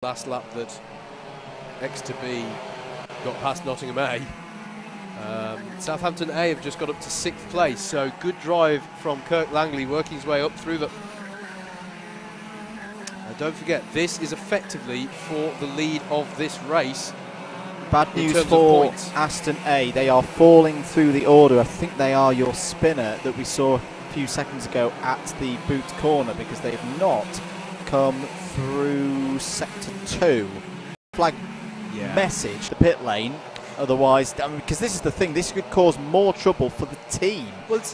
Last lap that X to B got past Nottingham A. Southampton A have just got up to 6th place, so good drive from Kirk Langley working his way up through the... don't forget, this is effectively for the lead of this race. Bad news for Aston A. They are falling through the order. I think they are your spinner that we saw a few seconds ago at the boot corner, because they have not come through sector 2. Flag message the pit lane. Otherwise, because this is the thing, this could cause more trouble for the team,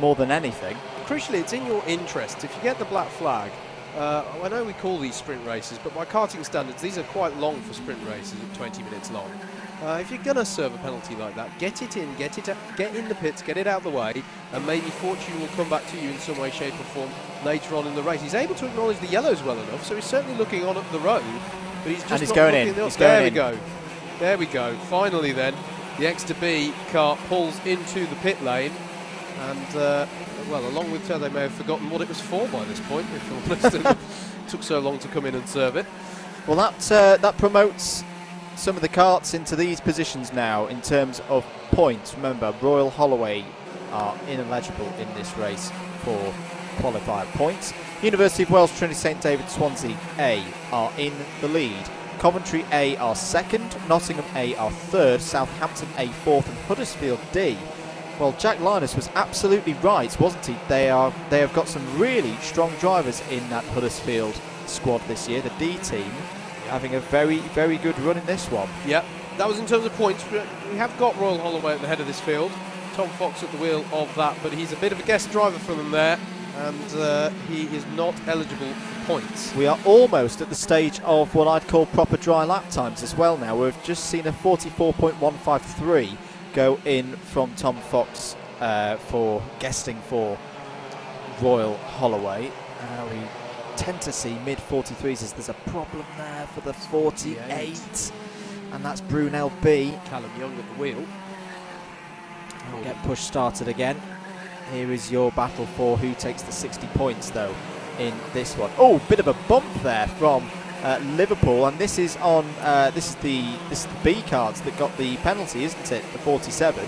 more than anything. Crucially, it's in your interest. If you get the black flag, I know we call these sprint races, but by karting standards, these are quite long for sprint races at 20 minutes long. If you're going to serve a penalty like that, get it in, get in the pits, get it out of the way, and maybe fortune will come back to you in some way, shape or form later on in the race. He's able to acknowledge the yellows well enough, so he's certainly looking on up the road, but he's just not going looking in. There we go. There we go. Finally then, the X to B car pulls into the pit lane, and well, along with her, they may have forgotten what it was for by this point, if I'm honest. It took so long to come in and serve it. Well, that promotes some of the karts into these positions now in terms of points. Remember, Royal Holloway are ineligible in this race for qualifier points. University of Wales, Trinity St David, Swansea A are in the lead. Coventry A are 2nd, Nottingham A are 3rd, Southampton A 4th, and Huddersfield D. Well, Jack Linus was absolutely right, wasn't he? They have got some really strong drivers in that Huddersfield squad this year. The D team having a very, very good run in this one. Yeah, that was in terms of points. We have got Royal Holloway at the head of this field. Tom Fox at the wheel of that, but he's a bit of a guest driver for them there, and he is not eligible for points. We are almost at the stage of what I'd call proper dry lap times as well now. We've just seen a 44.153 go in from Tom Fox for guesting for Royal Holloway. We tend to see mid-43s as there's a problem there for the 48, and that's Brunel B. Callum Young at the wheel. We'll get push started again. Here is your battle for who takes the 60 points though in this one. Oh, bit of a bump there from Liverpool, and this is on this is the B cards that got the penalty, isn't it? The 47.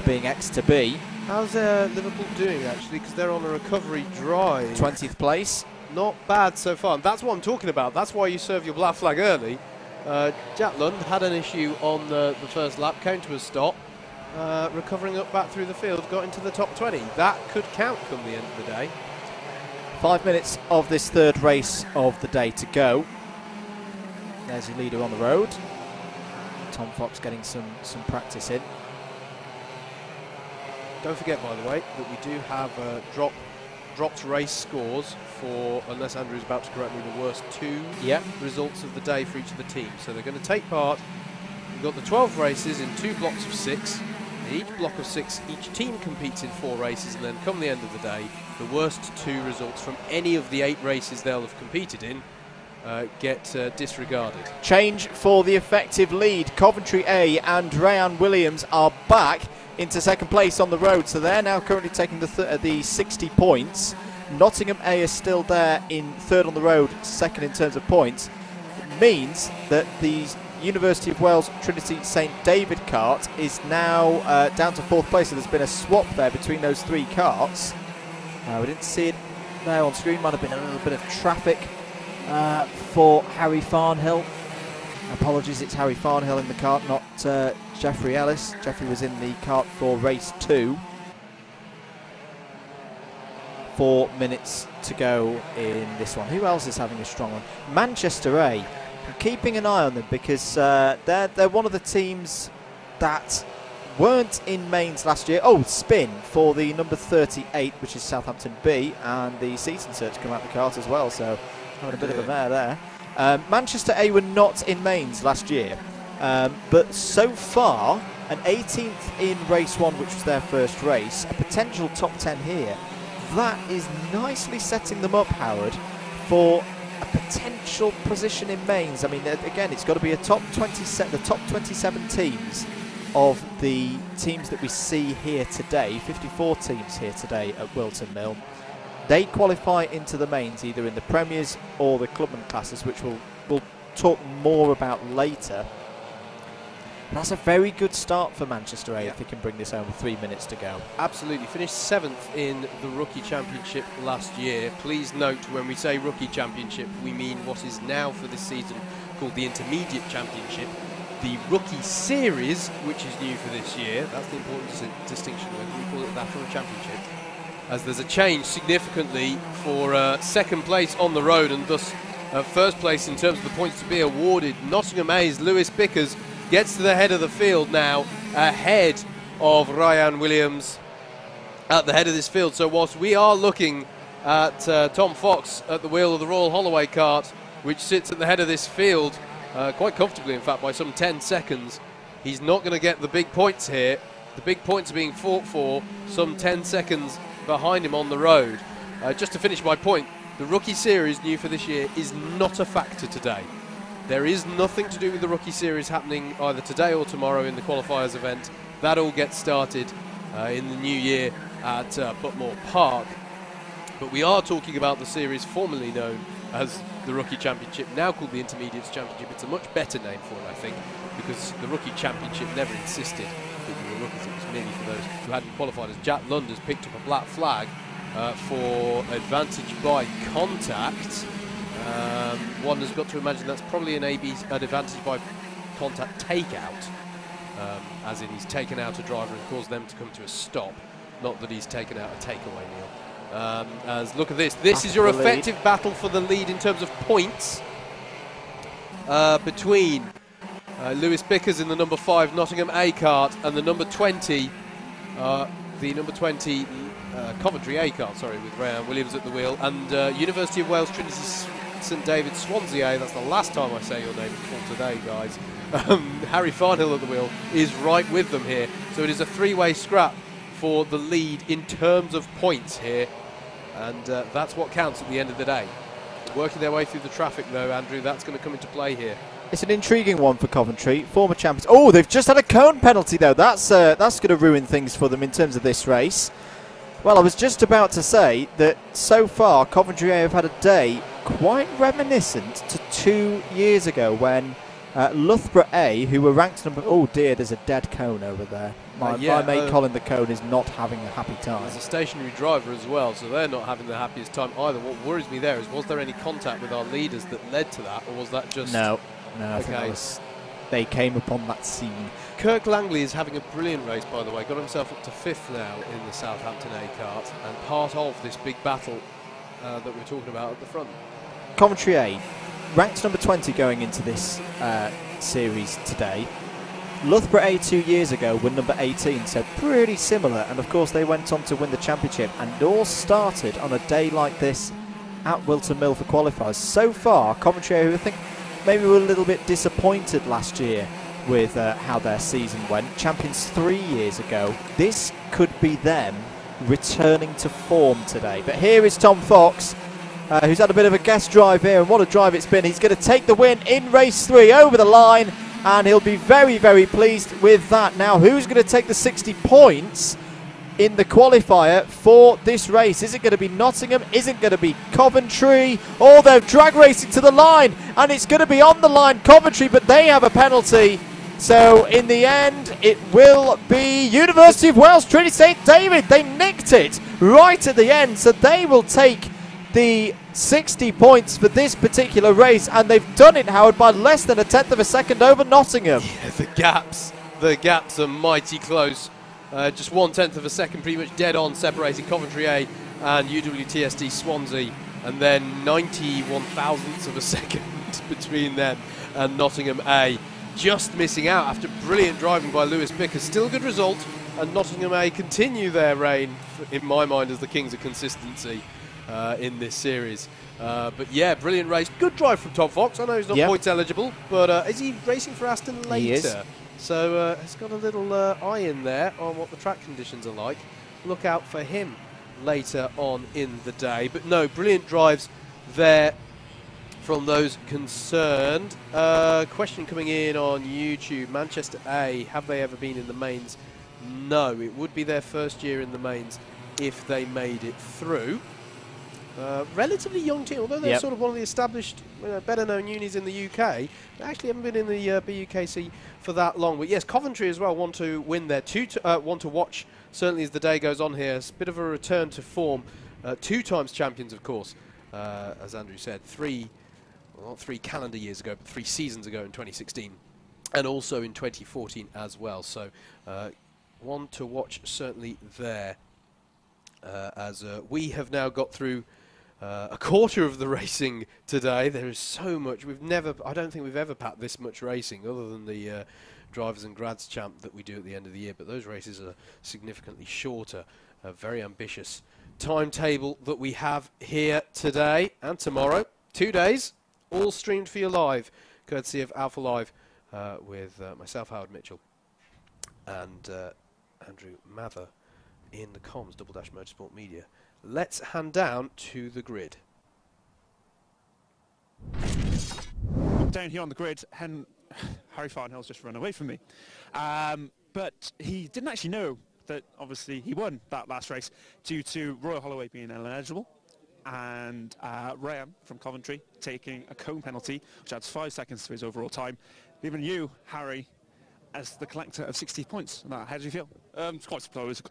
Being X to B. How's Liverpool doing actually? Because they're on a recovery drive. 20th place. Not bad so far. And that's what I'm talking about. That's why you serve your black flag early. Jack Lund had an issue on the first lap, came to a stop. Recovering up back through the field, got into the top 20. That could count come the end of the day. 5 minutes of this third race of the day to go. There's your leader on the road. Tom Fox getting some practice in. Don't forget, by the way, that we do have dropped race scores for, unless Andrew's about to correct me, the worst 2 results of the day for each of the teams. So they're going to take part. We've got the 12 races in 2 blocks of 6. In each block of 6, each team competes in 4 races, and then come the end of the day, the worst 2 results from any of the 8 races they'll have competed in get disregarded. Change for the effective lead. Coventry A and Ryan Williams are back into 2nd place on the road, so they're now currently taking the 60 points. Nottingham A is still there in 3rd on the road, 2nd in terms of points. It means that the University of Wales Trinity St David kart is now down to 4th place, so there's been a swap there between those 3 karts. We didn't see it there on screen. Might have been a little bit of traffic for Harry Farnhill. Apologies, it's Harry Farnhill in the kart, not Jeffrey Ellis. Jeffrey was in the kart for race 2. 4 minutes to go in this one. Who else is having a strong one? Manchester A. I'm keeping an eye on them because they're one of the teams that weren't in mains last year. Oh, spin for the number 38, which is Southampton B, and the seat insert to come out the kart as well, so having a bit of a mare there. Manchester A were not in mains last year, but so far an 18th in race 1, which was their first race, a potential top 10 here. That is nicely setting them up, Howard, for a potential position in mains. I mean, again, it's got to be a top 27, the top 27 teams of the teams that we see here today. 54 teams here today at Whilton Mill. They qualify into the mains either in the Premiers or the Clubman classes, which will we'll talk more about later. That's a very good start for Manchester A if they can bring this home with 3 minutes to go. Absolutely. Finished 7th in the Rookie Championship last year. Please note, when we say Rookie Championship, we mean what is now for this season called the Intermediate Championship. The Rookie Series, which is new for this year, that's the important distinction, whether we call it that or a championship, as there's a change significantly for second place on the road and thus first place in terms of the points to be awarded. Nottingham A's Lewis Bickers gets to the head of the field now, ahead of Ryan Williams at the head of this field. So whilst we are looking at Tom Fox at the wheel of the Royal Holloway kart, which sits at the head of this field, quite comfortably in fact by some 10 seconds, he's not going to get the big points here. The big points are being fought for some 10 seconds behind him on the road. Just to finish my point, the Rookie Series new for this year is not a factor today. There is nothing to do with the Rookie Series happening either today or tomorrow in the Qualifiers event. That all gets started in the new year at Butmore Park. But we are talking about the series formerly known as the Rookie Championship, now called the Intermediates Championship. It's a much better name for it, I think, because the Rookie Championship never insisted that you were rookies. It was merely for those who hadn't qualified, as Jack Lund has picked up a black flag for advantage by contact. One has got to imagine that's probably an advantage by contact takeout, as in he's taken out a driver and caused them to come to a stop, not that he's taken out a takeaway, Neil. As look at this, this is your effective battle for the lead in terms of points between Lewis Bickers in the number 5 Nottingham A kart and the number 20 Coventry A kart, sorry, with Ryan Williams at the wheel, and University of Wales Trinity St David Swansea A, that's the last time I say your name for today, guys. Harry Farnhill at the wheel is right with them here, so it is a three-way scrap for the lead in terms of points here, and that's what counts at the end of the day. Working their way through the traffic though, Andrew, that's going to come into play here. It's an intriguing one for Coventry, former champions. Oh, they've just had a cone penalty though. That's going to ruin things for them in terms of this race. Well, I was just about to say that so far Coventry A have had a day quite reminiscent to 2 years ago when Loughborough A, who were ranked number... Oh dear, there's a dead cone over there. My mate Colin the Cone is not having a happy time. There's a stationary driver as well, so they're not having the happiest time either. What worries me there is, was there any contact with our leaders that led to that, or was that just... No, I think that was... They came upon that scene. Kirk Langley is having a brilliant race, by the way. Got himself up to 5th now in the Southampton A kart, and part of this big battle that we're talking about at the front. Coventry A, ranked number 20 going into this series today. Loughborough A 2 years ago were number 18, so pretty similar. And of course they went on to win the championship, and it all started on a day like this at Whilton Mill for qualifiers. So far, Coventry A, who I think maybe were a little bit disappointed last year with how their season went, champions 3 years ago. This could be them returning to form today. But here is Tom Fox, who's had a bit of a guest drive here, and what a drive it's been. He's going to take the win in race 3 over the line, and he'll be very, very pleased with that. Now, who's going to take the 60 points in the qualifier for this race? Is it going to be Nottingham? Is it going to be Coventry? Oh, they're drag racing to the line, and it's going to be on the line Coventry, but they have a penalty. So in the end, it will be University of Wales Trinity St David. They nicked it right at the end, so they will take the 60 points for this particular race, and they've done it, Howard, by less than a tenth of a second over Nottingham. Yeah, the gaps are mighty close. Just 1/10 of a second, pretty much dead on, separating Coventry A and UWTSD Swansea, and then 91 thousandths of a second between them and Nottingham A. Just missing out after brilliant driving by Lewis Bickers. Still a good result, and Nottingham A continue their reign, in my mind, as the kings of consistency in this series. But yeah, brilliant race. Good drive from Tom Fox. I know he's not points eligible, but is he racing for Aston later? He is. So he's got a little eye in there on what the track conditions are like. Look out for him later on in the day. But no, brilliant drives there from those concerned. Question coming in on YouTube. Manchester A, have they ever been in the mains? No, it would be their first year in the mains if they made it through. Relatively young team, although they're sort of one of the established, better-known unis in the UK. They actually haven't been in the BUKC for that long. But yes, Coventry as well want to win there. Want to watch, certainly as the day goes on here. It's a bit of a return to form. 2 times champions, of course, as Andrew said. Not 3 calendar years ago, but 3 seasons ago in 2016. And also in 2014 as well. So one to watch certainly there. As we have now got through a quarter of the racing today. There is so much. I don't think we've ever packed this much racing, other than the Drivers and Grads Champ that we do at the end of the year. But those races are significantly shorter. A very ambitious timetable that we have here today and tomorrow. 2 days, all streamed for you live, courtesy of Alpha Live, with myself, Howard Mitchell, and Andrew Mather in the comms, Double Dash Motorsport Media. Let's hand down to the grid. Down here on the grid, Harry Farnhill's just run away from me. But he didn't actually know that, obviously, he won that last race due to Royal Holloway being ineligible and Ryan from Coventry taking a cone penalty, which adds 5 seconds to his overall time, leaving you, Harry, as the collector of 60 points. How do you feel? It's quite slow. It's